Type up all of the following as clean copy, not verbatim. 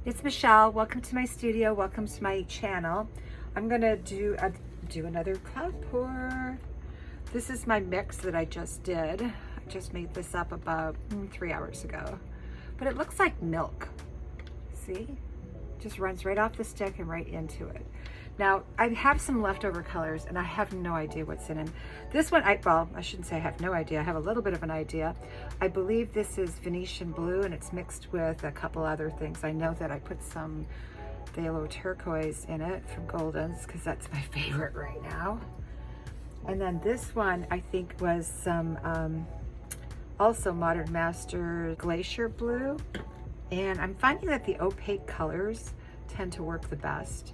It's Michelle. Welcome to my studio. Welcome to my channel. I'm gonna do another cloud pour. This is my mix that I just did. I just made this up about 3 hours ago, but it looks like milk. See, just runs right off the stick and right into it. Now I have some leftover colors and I have no idea what's in them. This one, well, I shouldn't say I have no idea. I have a little bit of an idea. I believe this is Venetian blue and it's mixed with a couple other things. I know that I put some phthalo turquoise in it from Golden's because that's my favorite right now. And then this one I think was some also Modern Master Glacier blue. And I'm finding that the opaque colors tend to work the best.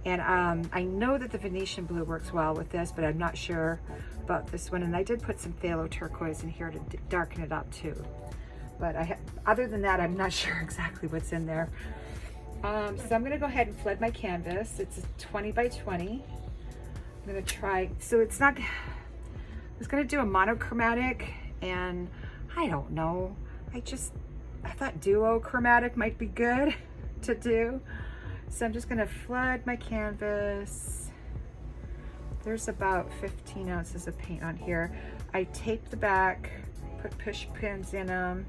And I know that the Venetian blue works well with this, but I'm not sure about this one. And I did put some phthalo turquoise in here to darken it up too. But other than that, I'm not sure exactly what's in there. So I'm gonna go ahead and flood my canvas. It's a 20 by 20. I'm gonna try, so it's not, I was gonna do a monochromatic and I don't know. I thought duochromatic might be good to do. So I'm just gonna flood my canvas. There's about 15 ounces of paint on here. I taped the back, put push pins in them,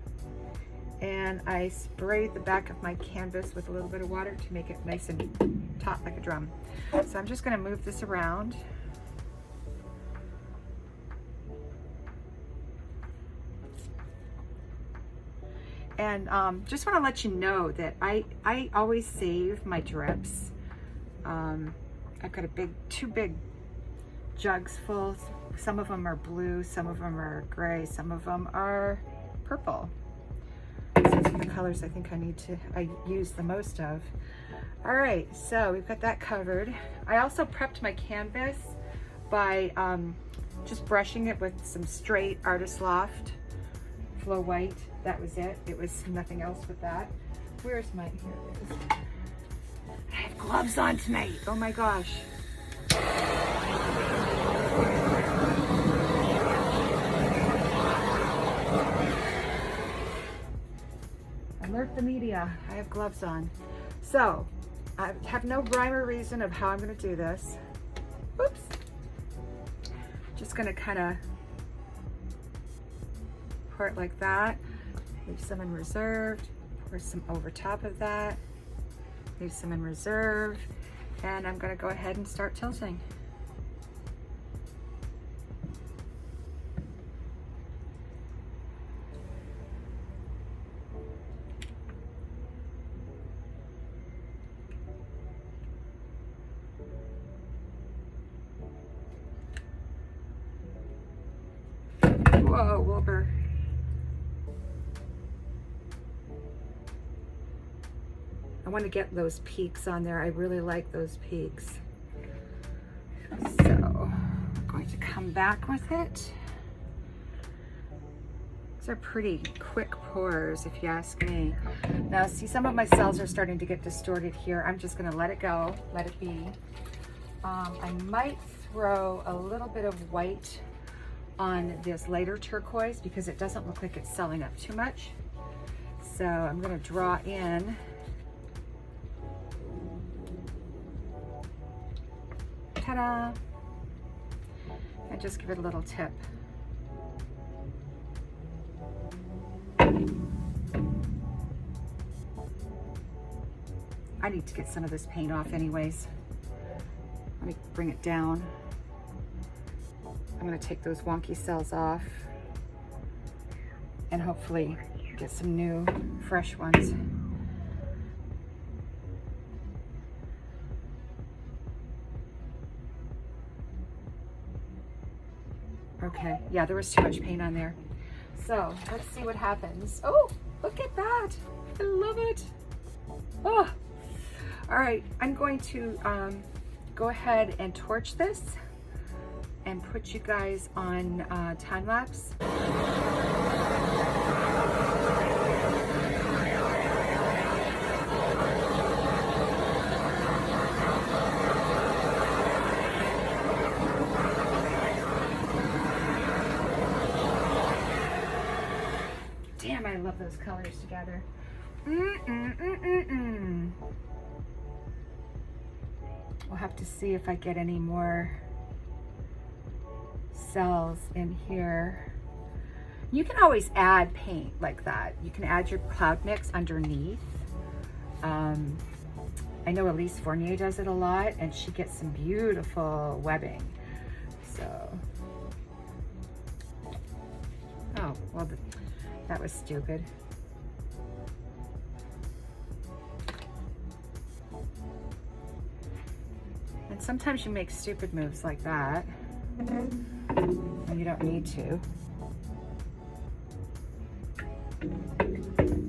and I sprayed the back of my canvas with a little bit of water to make it nice and taut like a drum. So I'm just gonna move this around. And just want to let you know that I always save my drips. I've got two big jugs full. Some of them are blue, some of them are gray, some of them are purple. These are the colors I think I use the most of. All right, so we've got that covered. I also prepped my canvas by just brushing it with some straight Artist Loft Flow White. That was it. It was nothing else with that. Where's my, here it is. I have gloves on tonight. Oh my gosh. Alert the media. I have gloves on. So, I have no rhyme or reason of how I'm going to do this. Whoops. Just going to kind of pour it like that. Leave some in reserve, pour some over top of that, leave some in reserve, and I'm going to go ahead and start tilting. Whoa, Wilbur. I want to get those peaks on there. I really like those peaks. So I'm going to come back with it. These are pretty quick pours if you ask me. Now see, some of my cells are starting to get distorted here. I'm just going to let it go, let it be. I might throw a little bit of white on this lighter turquoise because it doesn't look like it's selling up too much. So I'm going to draw in. Ta-da! And just give it a little tip. I need to get some of this paint off anyways. Let me bring it down. I'm going to take those wonky cells off and hopefully get some new, fresh ones. Okay, yeah, there was too much paint on there. So let's see what happens. Oh, look at that. I love it. Oh, all right, I'm going to go ahead and torch this and put you guys on time lapse. Damn, I love those colors together. We'll have to see if I get any more cells in here. You can always add paint like that. You can add your cloud mix underneath. I know Elise Fournier does it a lot, and she gets some beautiful webbing. So, oh, well, that was stupid. And sometimes you make stupid moves like that, and you don't need to.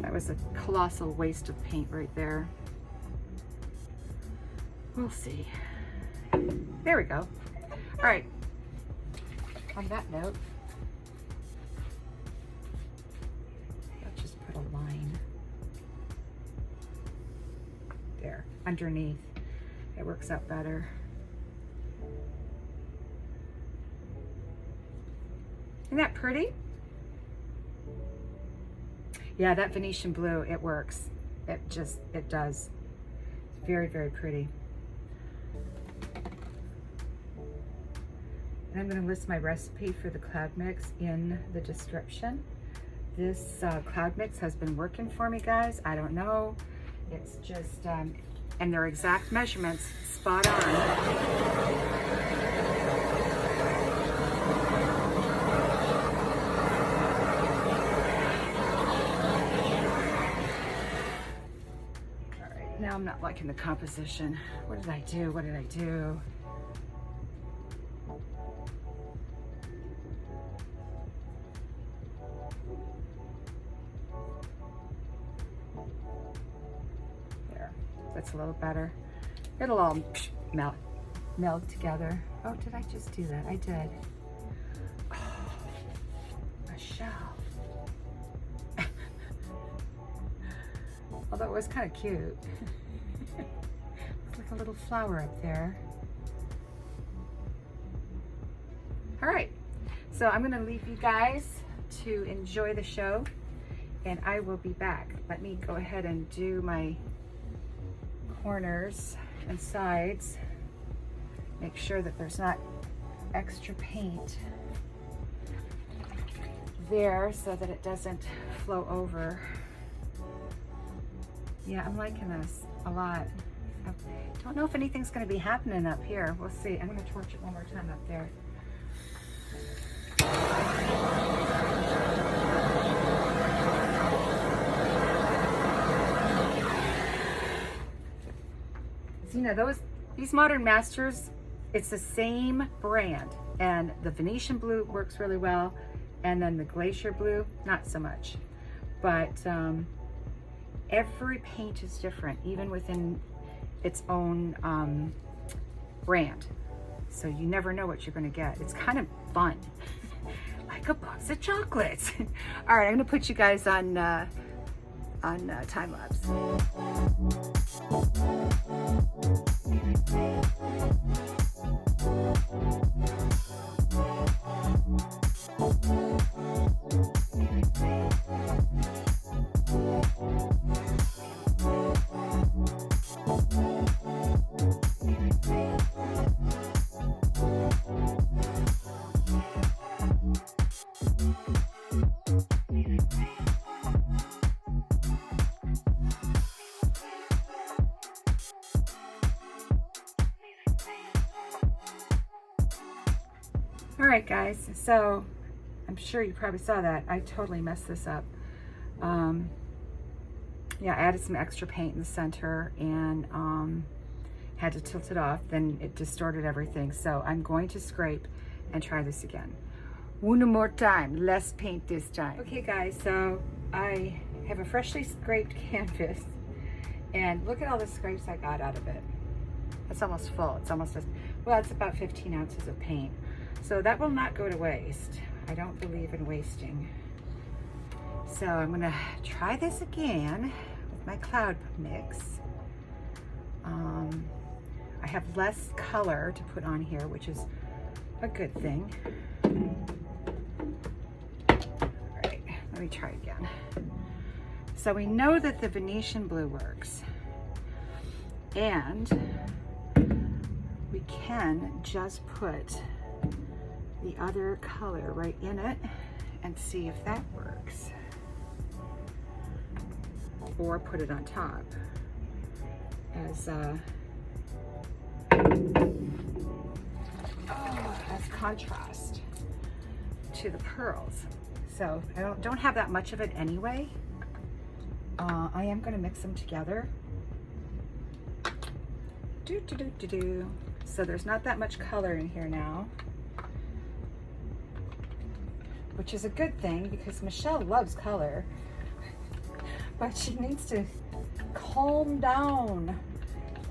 That was a colossal waste of paint right there. We'll see. There we go. All right. On that note, let's just put a line there underneath. It works out better. Isn't that pretty? Yeah, that Venetian blue, it works. It does. It's very, very pretty. And I'm going to list my recipe for the cloud mix in the description. This cloud mix has been working for me, guys. I don't know. It's just, and their exact measurements, spot on. All right, now I'm not liking the composition. What did I do? What did I do? That's a little better. It'll all melt together. Oh, did I just do that? I did. Oh, a shell. Although it was kind of cute. It's like a little flower up there. All right, so I'm gonna leave you guys to enjoy the show, and I will be back. Let me go ahead and do my corners and sides. Make sure that there's not extra paint there so that it doesn't flow over. Yeah, I'm liking this a lot. I don't know if anything's going to be happening up here. We'll see. I'm going to torch it one more time up there. You know, these Modern Masters, it's the same brand, and the Venetian blue works really well, and then the Glacier blue, not so much. But every paint is different, even within its own brand. So you never know what you're going to get. It's kind of fun, like a box of chocolates. All right, I'm going to put you guys on time lapse. All right, guys, so I'm sure you probably saw that. I totally messed this up. Yeah, I added some extra paint in the center and had to tilt it off. Then it distorted everything. So I'm going to scrape and try this again. One more time, less paint this time. Okay, guys, so I have a freshly scraped canvas, and look at all the scrapes I got out of it. It's almost full. It's almost, well, it's about 15 ounces of paint. So that will not go to waste. I don't believe in wasting. So I'm gonna try this again with my cloud mix. I have less color to put on here, which is a good thing. All right, let me try again. So we know that the Venetian blue works. And we can just put the other color right in it and see if that works. Or put it on top as contrast to the pearls. So I don't have that much of it anyway. I am going to mix them together. So there's not that much color in here now, which is a good thing because Michelle loves color, but she needs to calm down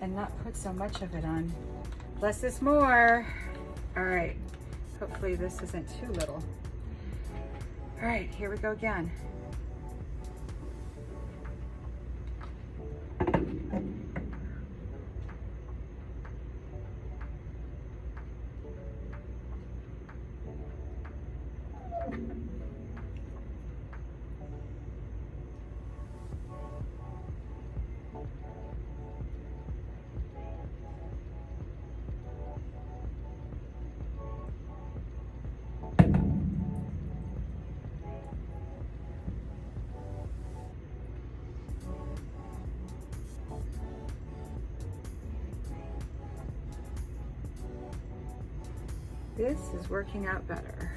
and not put so much of it on. Less is more. All right, hopefully this isn't too little. All right, here we go again. This is working out better.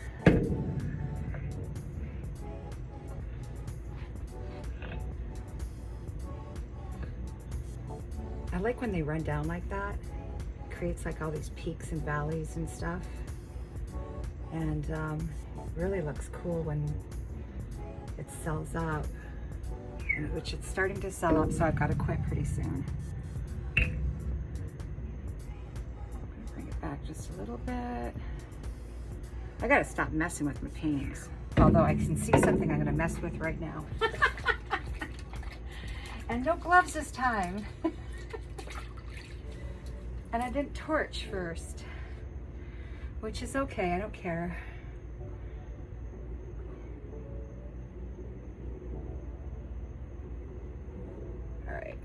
I like when they run down like that. It creates like all these peaks and valleys and stuff. And really looks cool when it sells up, which it's starting to sell up, so I've got to quit pretty soon. Bring it back just a little bit. I gotta stop messing with my paintings. Although I can see something I'm gonna mess with right now. And no gloves this time. And I didn't torch first, which is okay, I don't care. All right.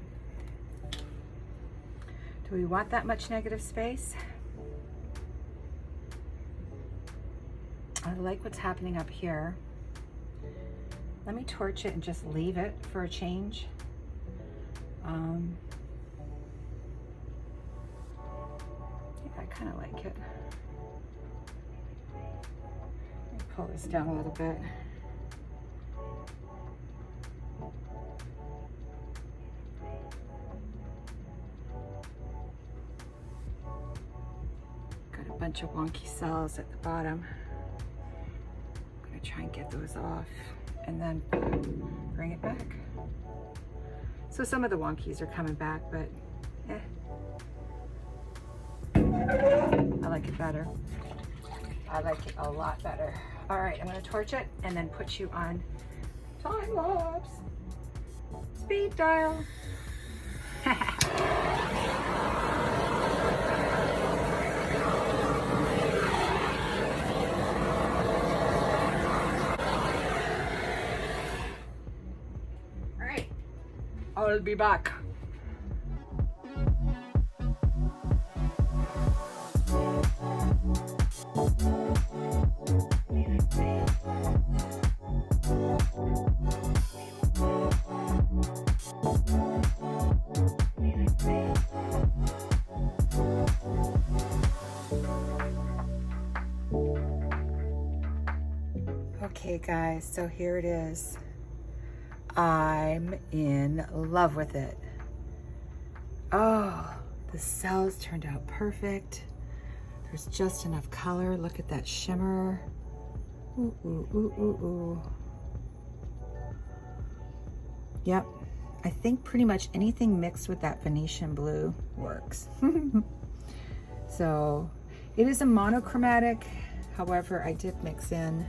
Do we want that much negative space? I like what's happening up here. Let me torch it and just leave it for a change. Yeah, I kind of like it. Let me pull this down a little bit. Got a bunch of wonky cells at the bottom. Try and get those off and then bring it back. So some of the wonkies are coming back, but I like it better. I like it a lot better. All right, I'm gonna torch it and then put you on time lapse. Speed dial. I'll be back. Okay guys, so here it is. I'm in love with it. Oh, the cells turned out perfect. There's just enough color. Look at that shimmer. Ooh, ooh, ooh, ooh, ooh. Yep, I think pretty much anything mixed with that Venetian blue works. So it is a monochromatic. However, I did mix in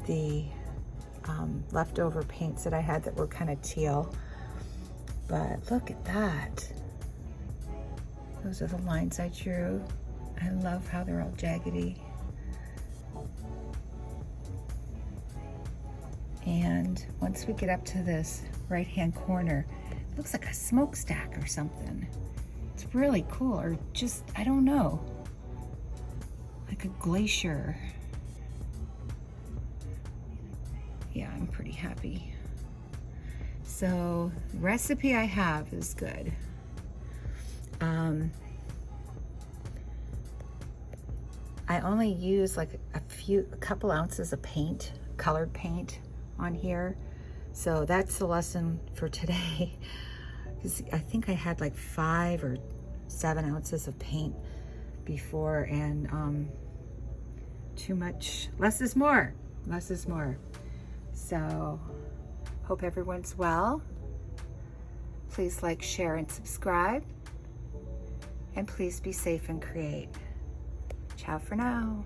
the leftover paints that I had that were kind of teal. But look at that. Those are the lines I drew. I love how they're all jaggedy. And once we get up to this right-hand corner, it looks like a smokestack or something. It's really cool, or just, I don't know, like a glacier. Yeah, I'm pretty happy. So the recipe I have is good. I only use like a couple ounces of paint, colored paint on here. So that's the lesson for today. Because I think I had like 5 or 7 ounces of paint before, and too much, less is more, less is more. So hope everyone's well. Please like, share, and subscribe. And please be safe and create. Ciao for now.